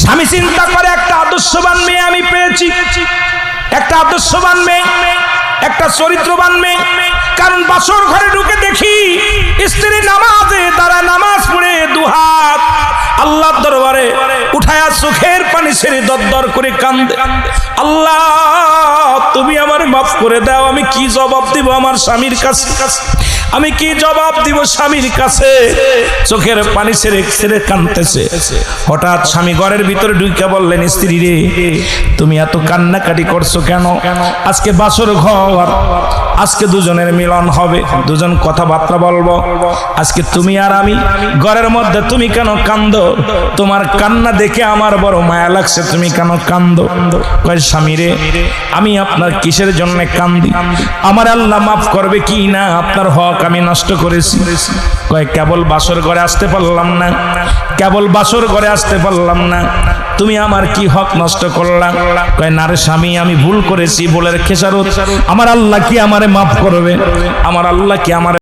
স্বামী চিন্তা করে একটা আদর্শবান মেয়ে আমি পেয়েছি, একটা আদর্শবান মেয়ে, একটা চরিত্রবান মেয়ে। কারণ বাসর ঘরে ঢুকে দেখি স্ত্রী নামাজে তারা নামাজ পড়ে দুহাত আল্লাহর দরবারে উঠায়া চোখের পানি ছেড়ে দরদর করে কান্দে, আল্লাহ তুমি আমার মাফ করে দাও। আমি কি জবাব দিব আমার স্বামীর কাছে? আমি কি জবাব দিব স্বামীর কাছে? চোখের পানি ছেড়ে ছেড়ে কাঁদতেছে। হঠাৎ স্বামী ঘরের ভিতরে ঢুকে বললেন, স্ত্রী রে তুমি এত কান্নাকাটি করছো কেন? আজকে বাসর ঘর, আজকে দুজনের মিলন হবে, দুজন কথাবার্তা বলবো। আজকে তুমি আর আমি ঘরের মধ্যে, তুমি কেন কান্দো? তোমার কান্না দেখে আমার বড় মায়া লাগছে, তুমি কেন কান্দো? কয় স্বামী রে আমি আপনার কিসের জন্য কান্দি? আমার আল্লাহ মাফ করবে কি না? আপনার হক আমি নষ্ট করেছি। কয় কেবল বাসর ঘরে আসতে পারলাম না, কেবল বাসর ঘরে আসতে পারলাম না, তুমি আমার কি হক নষ্ট করলাম? কয় না রে স্বামী আমি ভুল করেছি, ভুলের খেসারত আমার আল্লাহ কি আমারে মাফ করবে? আমার আল্লাহ কি আমার